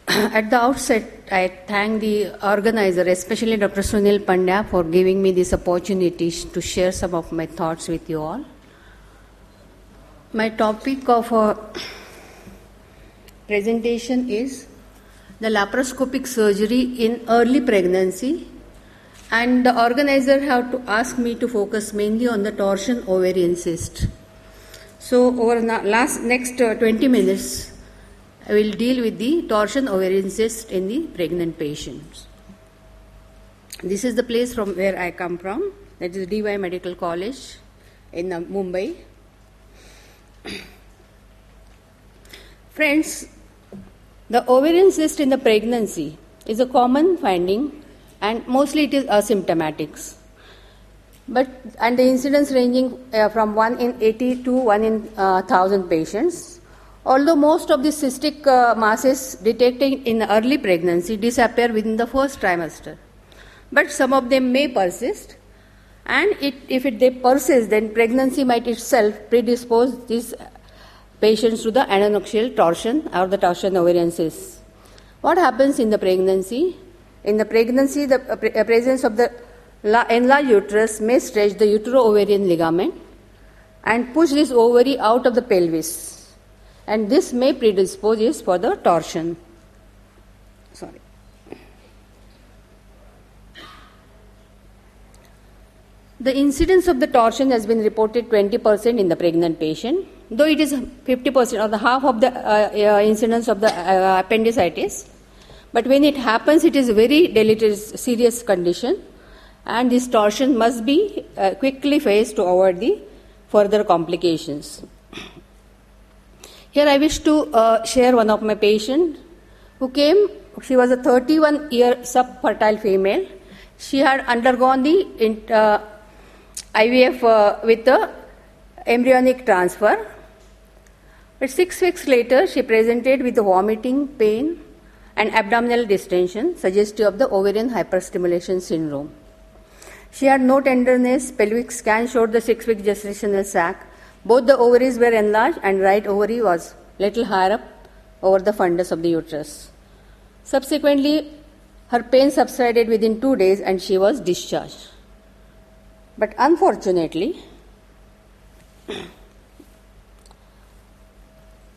At the outset, I thank the organizer, especially Dr. Sunil Pandya, for giving me this opportunity to share some of my thoughts with you all. My topic of presentation is the laparoscopic surgery in early pregnancy, and the organizer have to ask me to focus mainly on the torsion ovarian cyst. So over the next 20 minutes, I will deal with the torsion ovarian cyst in the pregnant patients. This is the place from where I come from, that is DY Medical College in Mumbai. Friends, the ovarian cyst in the pregnancy is a common finding and mostly it is asymptomatic. And the incidence ranging from 1 in 80 to 1 in 1000 patients. Although most of the cystic masses detected in early pregnancy disappear within the first trimester, but some of them may persist, and if they persist, then pregnancy might itself predispose these patients to the adnexal torsion or the torsion ovarian cyst. What happens in the pregnancy? In the pregnancy, the presence of the enlarged uterus may stretch the utero-ovarian ligament and push this ovary out of the pelvis. And this may predispose for the torsion. The incidence of the torsion has been reported 20% in the pregnant patient, though it is 50% or the half of the incidence of the appendicitis. But when it happens, it is a very deleterious, serious condition, and this torsion must be quickly faced to avoid the further complications. Here I wish to share one of my patients who came. She was a 31-year subfertile female. She had undergone the IVF with the embryonic transfer. But 6 weeks later, she presented with vomiting, pain, and abdominal distension, suggestive of the ovarian hyperstimulation syndrome. She had no tenderness. Pelvic scan showed the 6-week gestational sac. Both the ovaries were enlarged and right ovary was little higher up over the fundus of the uterus. Subsequently, her pain subsided within 2 days and she was discharged. But unfortunately,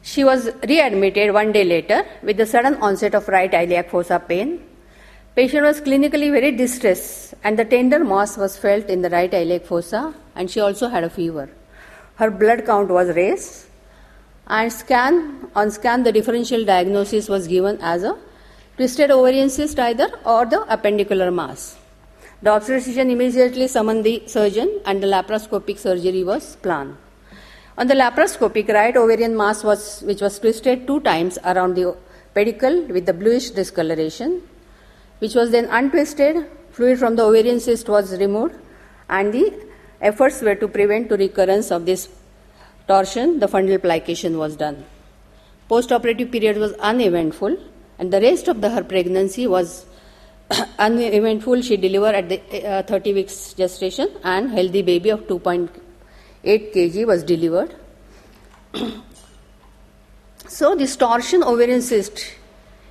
she was readmitted 1 day later with the sudden onset of right iliac fossa pain. Patient was clinically very distressed and the tender mass was felt in the right iliac fossa, and she also had a fever. Her blood count was raised, and on scan the differential diagnosis was given as a twisted ovarian cyst either or the appendicular mass. The obstetrician immediately summoned the surgeon and the laparoscopic surgery was planned. On the laparoscopic, right ovarian mass which was twisted 2 times around the pedicle with the bluish discoloration, which was then untwisted. Fluid from the ovarian cyst was removed, and the efforts were to prevent the recurrence of this torsion. The fundal plication was done. Post-operative period was uneventful, and the rest of her pregnancy was uneventful. She delivered at the 30 weeks gestation, and healthy baby of 2.8 kg was delivered. So this torsion ovarian cyst,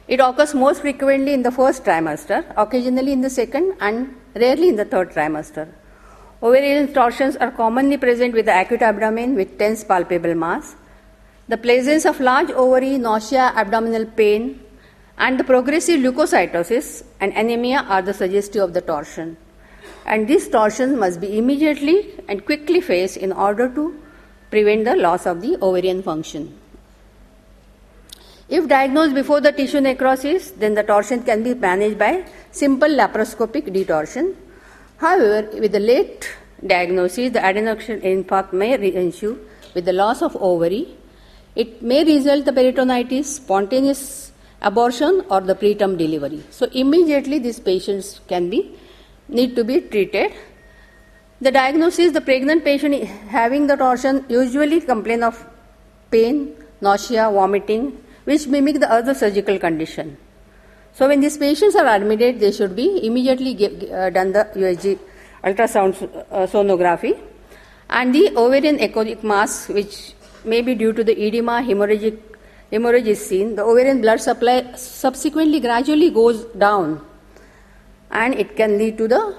it occurs most frequently in the first trimester, occasionally in the second, and rarely in the third trimester. Ovarian torsions are commonly present with the acute abdomen with tense palpable mass. The presence of large ovary, nausea, abdominal pain, and the progressive leukocytosis and anemia are the suggestive of the torsion. And these torsions must be immediately and quickly faced in order to prevent the loss of the ovarian function. If diagnosed before the tissue necrosis, then the torsion can be managed by simple laparoscopic detorsion. However, with the late diagnosis, the adnexal infarct may ensue with the loss of ovary. It may result in peritonitis, spontaneous abortion, or the preterm delivery. So immediately these patients need to be treated. The diagnosis: the pregnant patient having the torsion usually complain of pain, nausea, vomiting, which mimic the other surgical condition. So when these patients are admitted, they should be immediately done the USG ultrasound sonography, and the ovarian echoic mass, which may be due to the edema, hemorrhagic hemorrhage is seen, the ovarian blood supply subsequently gradually goes down, and it can lead to the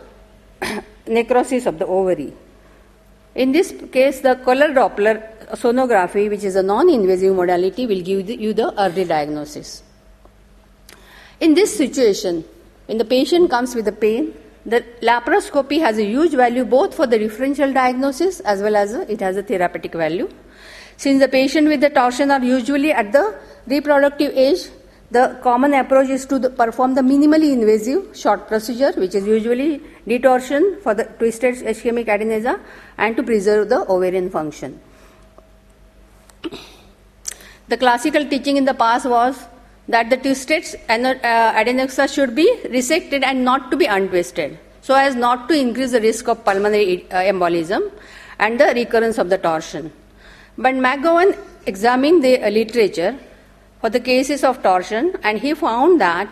necrosis of the ovary. In this case, the color Doppler sonography, which is a non-invasive modality, will give you the early diagnosis. In this situation, when the patient comes with the pain, the laparoscopy has a huge value both for the differential diagnosis as well as it has a therapeutic value. Since the patient with the torsion are usually at the reproductive age, the common approach is to perform the minimally invasive short procedure, which is usually detorsion for the twisted ischemic adenesa and to preserve the ovarian function. The classical teaching in the past was that the twisted adenoxa should be resected and not to be untwisted, so as not to increase the risk of pulmonary embolism and the recurrence of the torsion. But McGowan examined the literature for the cases of torsion, and he found that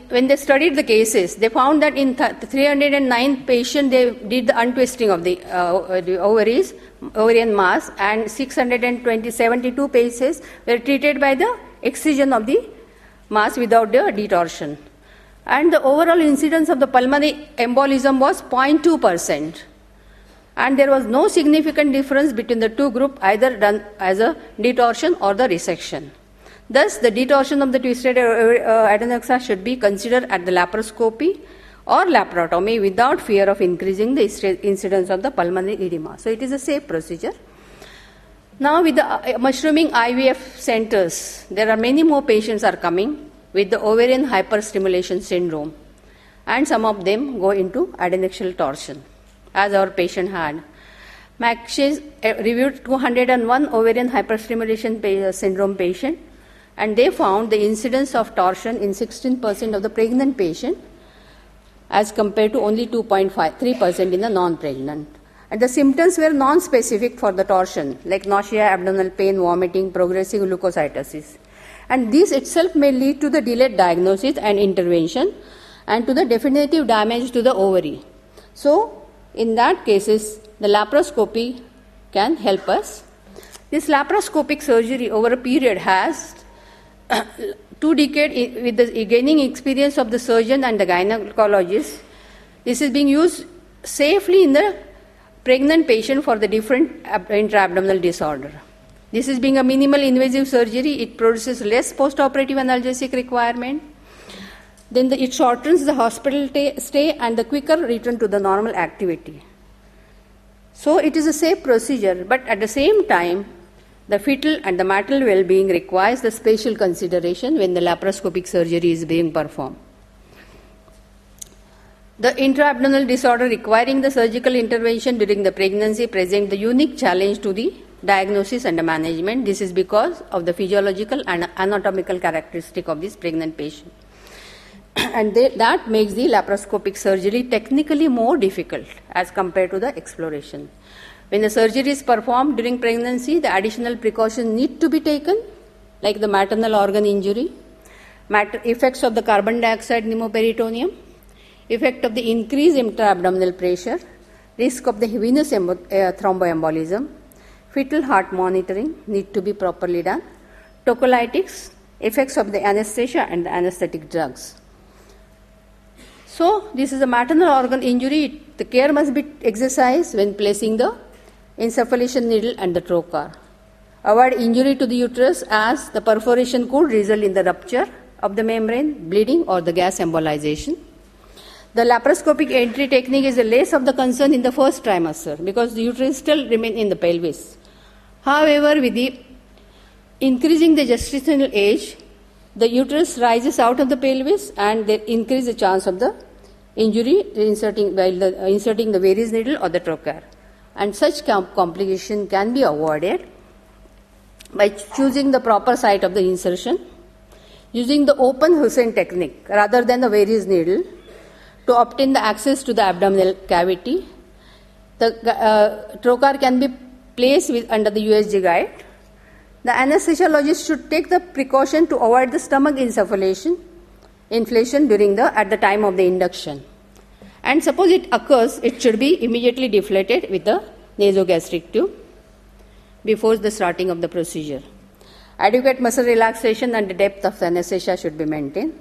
when they studied the cases, they found that in 309 patients they did the untwisting of the ovarian mass, and 672 cases were treated by the excision of the mass without the detorsion. And the overall incidence of the pulmonary embolism was 0.2%. And there was no significant difference between the two groups, either done as a detorsion or the resection. Thus, the detorsion of the twisted adenoxa should be considered at the laparoscopy or laparotomy without fear of increasing the incidence of the pulmonary edema. So, it is a safe procedure. Now, with the mushrooming IVF centers, there are many more patients are coming with the ovarian hyperstimulation syndrome, and some of them go into adnexal torsion, as our patient had. McShay reviewed 201 ovarian hyperstimulation syndrome patient, and they found the incidence of torsion in 16% of the pregnant patient as compared to only 2.3% in the non-pregnant. And the symptoms were non-specific for the torsion, like nausea, abdominal pain, vomiting, progressive leukocytosis. And this itself may lead to the delayed diagnosis and intervention and to the definitive damage to the ovary. So, in that cases, the laparoscopy can help us. This laparoscopic surgery over a period has 2 decades with the gaining experience of the surgeon and the gynecologist. This is being used safely in the pregnant patient for the different intra-abdominal disorder. This is being a minimal invasive surgery. It produces less post-operative analgesic requirement. Then it shortens the hospital stay and the quicker return to the normal activity. So it is a safe procedure, but at the same time, the fetal and the maternal well-being requires the special consideration when the laparoscopic surgery is being performed. The intra-abdominal disorder requiring the surgical intervention during the pregnancy present the unique challenge to the diagnosis and the management. This is because of the physiological and anatomical characteristic of this pregnant patient. And that makes the laparoscopic surgery technically more difficult as compared to the exploration. When the surgery is performed during pregnancy, the additional precautions need to be taken, like the maternal organ injury, effects of the carbon dioxide pneumoperitoneum, effect of the increased intra-abdominal pressure, risk of the venous thromboembolism, fetal heart monitoring need to be properly done, tocolytics, effects of the anesthesia and the anesthetic drugs. So, this is a maternal organ injury. The care must be exercised when placing the insufflation needle and the trocar. Avoid injury to the uterus, as the perforation could result in the rupture of the membrane, bleeding or the gas embolization. The laparoscopic entry technique is the less of the concern in the first trimester because the uterus still remains in the pelvis. However, with the increasing the gestational age, the uterus rises out of the pelvis and they increase the chance of the injury inserting the Veress needle or the trocar. And such complication can be avoided by choosing the proper site of the insertion, using the open Hussein technique rather than the Veress needle to obtain the access to the abdominal cavity. The trocar can be placed under the USG guide. The anesthesiologist should take the precaution to avoid the stomach inflation at the time of the induction. And suppose it occurs, it should be immediately deflated with the nasogastric tube. before the starting of the procedure. Adequate muscle relaxation and the depth of the anesthesia should be maintained.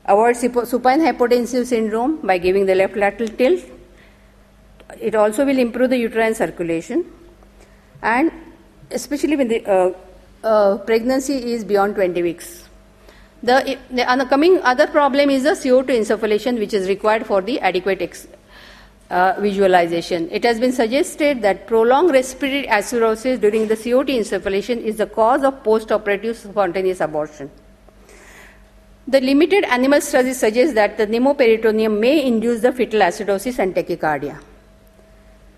Avoid supine hypotensive syndrome by giving the left lateral tilt. It also will improve the uterine circulation, and especially when the pregnancy is beyond 20 weeks. The coming other problem is the CO2 insufflation, which is required for the adequate visualization. It has been suggested that prolonged respiratory acidosis during the CO2 insufflation is the cause of post-operative spontaneous abortion. The limited animal studies suggest that the pneumoperitoneum may induce the fetal acidosis and tachycardia.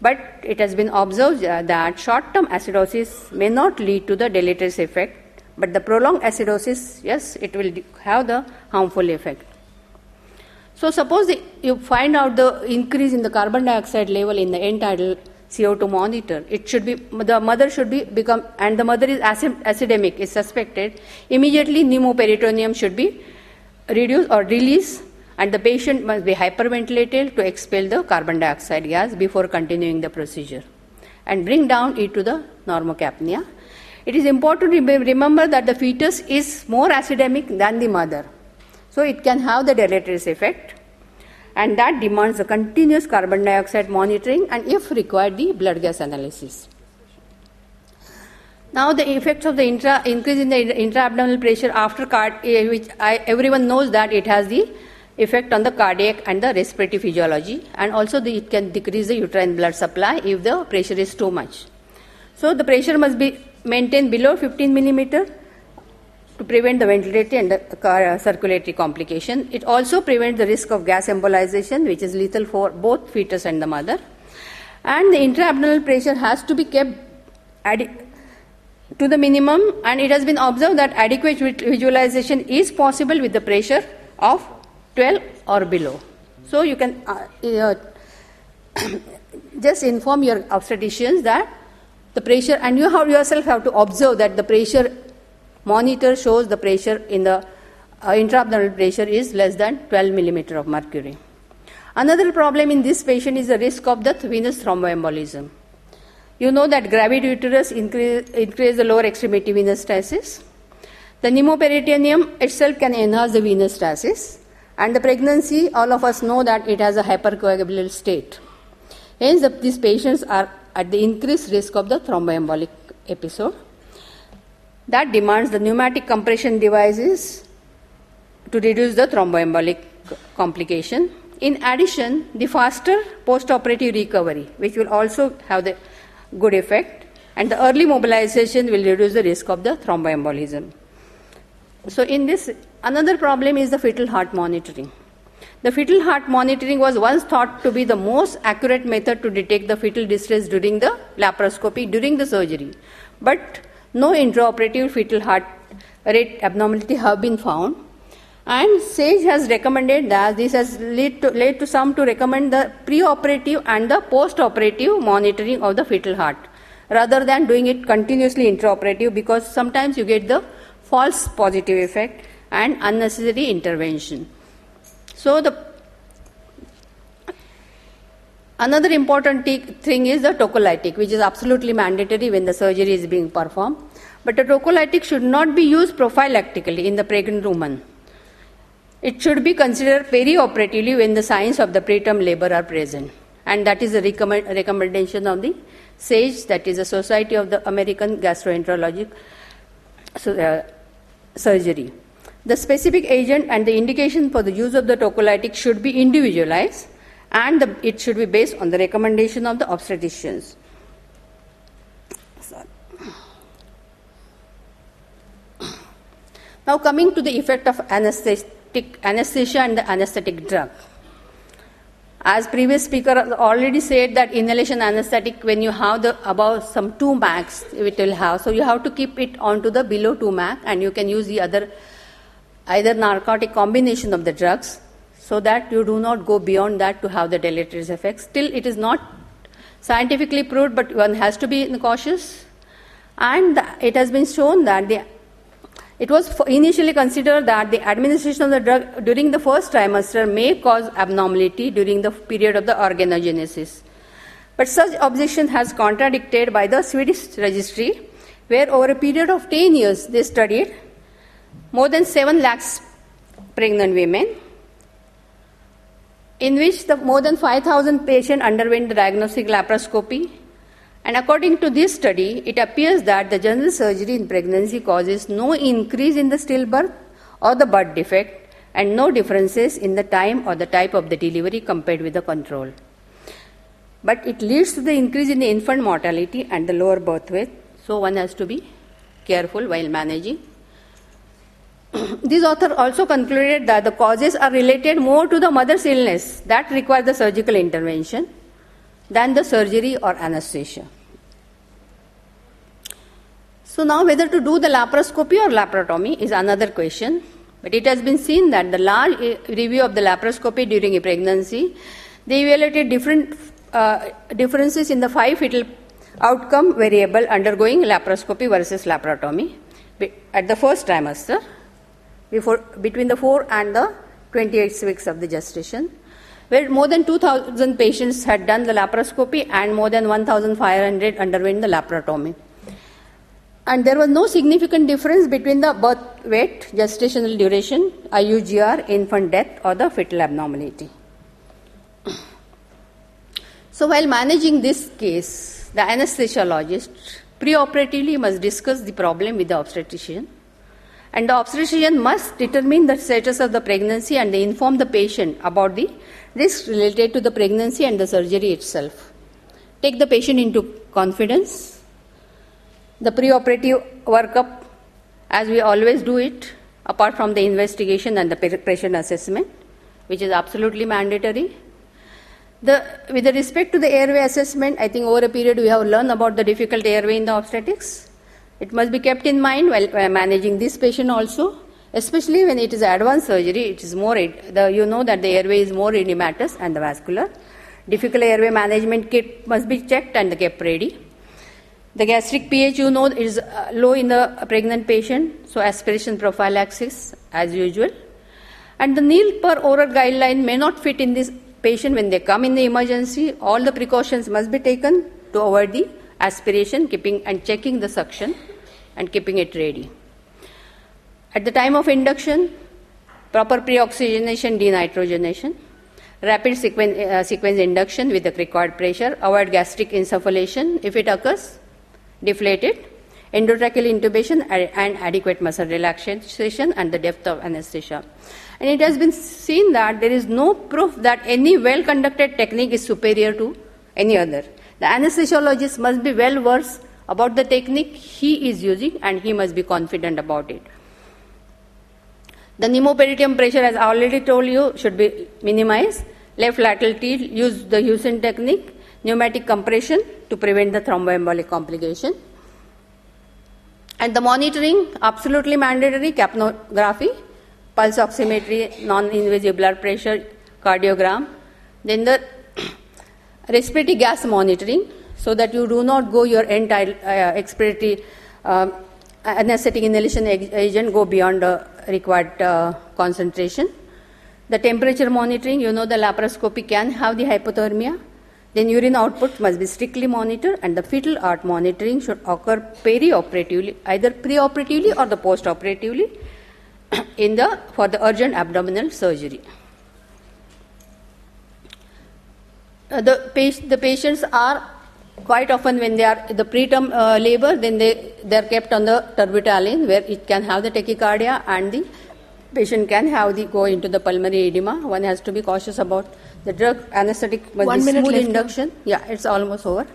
But it has been observed that short-term acidosis may not lead to the deleterious effect, but the prolonged acidosis, yes, it will have the harmful effect. So suppose you find out the increase in the carbon dioxide level in the end-tidal CO2 monitor, it should be, the mother should be become, and the mother is acidemic, is suspected, immediately pneumoperitoneum should be reduced or released, and the patient must be hyperventilated to expel the carbon dioxide gas before continuing the procedure and bring down it to the normocapnia. It is important to remember that the fetus is more acidemic than the mother, so it can have the deleterious effect, and that demands the continuous carbon dioxide monitoring and, if required, the blood gas analysis. Now, the effects of the increase in the intra-abdominal pressure after which everyone knows that it has the effect on the cardiac and the respiratory physiology, and also it can decrease the uterine blood supply if the pressure is too much. So, the pressure must be maintained below 15 millimeter to prevent the ventilatory and the circulatory complication. It also prevents the risk of gas embolization, which is lethal for both fetus and the mother. And the intra-abdominal pressure has to be kept to the minimum, and it has been observed that adequate visualization is possible with the pressure of 12 or below. So you can just inform your obstetricians that the pressure, and you yourself have to observe that the pressure monitor shows the pressure in the intra-abdominal pressure is less than 12 millimeter of mercury. Another problem in this patient is the risk of the venous thromboembolism. You know that gravid uterus increase the lower extremity venous stasis. The pneumoperitoneum itself can enhance the venous stasis, and the pregnancy, all of us know that it has a hypercoagulable state. Hence, these patients are at the increased risk of the thromboembolic episode. That demands the pneumatic compression devices to reduce the thromboembolic complication. In addition, the faster post-operative recovery, which will also have the good effect, and the early mobilization will reduce the risk of the thromboembolism. So in this, another problem is the fetal heart monitoring. The fetal heart monitoring was once thought to be the most accurate method to detect the fetal distress during the laparoscopy, during the surgery. But no intraoperative fetal heart rate abnormality have been found. And SAGE has recommended that this has led to some to recommend the preoperative and the postoperative monitoring of the fetal heart, rather than doing it continuously intraoperative, because sometimes you get the false positive effect and unnecessary intervention. So another important thing is the tocolytic, which is absolutely mandatory when the surgery is being performed. But the tocolytic should not be used prophylactically in the pregnant woman. It should be considered perioperatively when the signs of the preterm labor are present. And that is the recommendation of the SAGE, that is the Society of the American Gastroenterologic Surgery. The specific agent and the indication for the use of the tocolytic should be individualized, and it should be based on the recommendation of the obstetricians. Now coming to the effect of anesthesia and the anesthetic drug. As previous speaker already said that inhalation anesthetic, when you have the above some 2 max, it will have. So you have to keep it onto the below 2 max, and you can use the either narcotic combination of the drugs, so that you do not go beyond that to have the deleterious effects. Still, it is not scientifically proved, but one has to be cautious. And it has been shown that it was initially considered that the administration of the drug during the first trimester may cause abnormality during the period of the organogenesis. But such objection has contradicted by the Swedish registry, where over a period of 10 years they studied more than 7 lakhs pregnant women, in which more than 5,000 patients underwent the diagnostic laparoscopy. And according to this study, it appears that the general surgery in pregnancy causes no increase in the stillbirth or the birth defect, and no differences in the time or the type of the delivery compared with the control. But it leads to the increase in the infant mortality and the lower birth weight, so one has to be careful while managing. This author also concluded that the causes are related more to the mother's illness that requires the surgical intervention than the surgery or anesthesia. So now whether to do the laparoscopy or laparotomy is another question, but it has been seen that the large review of the laparoscopy during a pregnancy, they evaluated differences in the 5 fetal outcome variable undergoing laparoscopy versus laparotomy at the first trimester, between the 4 and the 28 weeks of the gestation, where more than 2,000 patients had done the laparoscopy and more than 1,500 underwent the laparotomy. And there was no significant difference between the birth weight, gestational duration, IUGR, infant death, or the fetal abnormality. So while managing this case, the anesthesiologist preoperatively must discuss the problem with the obstetrician, and the obstetrician must determine the status of the pregnancy and they inform the patient about the risks related to the pregnancy and the surgery itself. Take the patient into confidence. The preoperative workup, as we always do it, apart from the investigation and the patient assessment, which is absolutely mandatory. With respect to the airway assessment, I think over a period we have learned about the difficult airway in the obstetrics. It must be kept in mind while managing this patient also, especially when it is advanced surgery. It is more, you know that the airway is more edematous and the vascular. Difficult airway management kit must be checked and kept ready. The gastric pH, you know, is low in the pregnant patient, so aspiration prophylaxis as usual. And the NEEL per oral guideline may not fit in this patient when they come in the emergency. All the precautions must be taken to avoid the aspiration, keeping and checking the suction and keeping it ready. At the time of induction, proper pre-oxygenation, denitrogenation, rapid sequence induction with the required pressure, avoid gastric insufflation if it occurs, deflated, endotracheal intubation and adequate muscle relaxation and the depth of anesthesia. And it has been seen that there is no proof that any well-conducted technique is superior to any other. The anesthesiologist must be well versed about the technique he is using and he must be confident about it. The pneumoperitoneum pressure, as I already told you, should be minimized. Left lateral teat, use the Houston technique, pneumatic compression to prevent the thromboembolic complication. And the monitoring, absolutely mandatory, capnography, pulse oximetry, non-invasive blood pressure, cardiogram. Then the respiratory gas monitoring, so that you do not go your entire expiratory anesthetic inhalation agent go beyond the required concentration. The temperature monitoring, you know the laparoscopy can have the hypothermia. Then urine output must be strictly monitored, and the fetal heart monitoring should occur perioperatively, either preoperatively or the postoperatively for the urgent abdominal surgery. The patients are quite often, when they are the preterm labor, then they are kept on the terbutaline, where it can have the tachycardia and the patient can go into the pulmonary edema. One has to be cautious about the drug. Anesthetic must 1 be minute smooth left induction. Now. Yeah, it's almost over.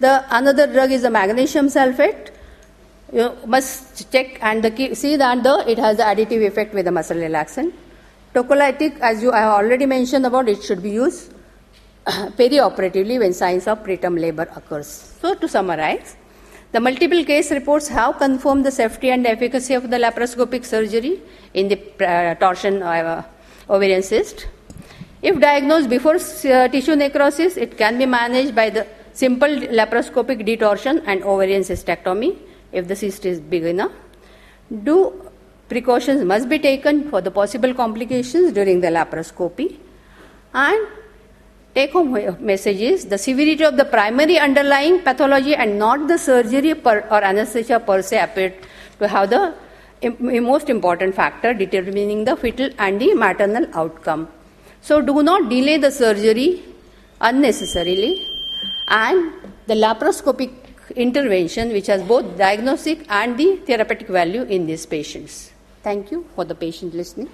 Another drug is the magnesium sulfate. You must check and see that it has the additive effect with the muscle relaxant. Tocolytic, as I have already mentioned about, it should be used perioperatively when signs of preterm labor occurs. So to summarize, the multiple case reports have confirmed the safety and efficacy of the laparoscopic surgery in the torsion ovarian cyst. If diagnosed before tissue necrosis, it can be managed by the simple laparoscopic detorsion and ovarian cystectomy if the cyst is big enough. Precautions must be taken for the possible complications during the laparoscopy, and take-home message is the severity of the primary underlying pathology and not the surgery or anesthesia per se appeared to have the most important factor determining the fetal and the maternal outcome. So do not delay the surgery unnecessarily, and the laparoscopic intervention which has both diagnostic and the therapeutic value in these patients. Thank you for the patient listening.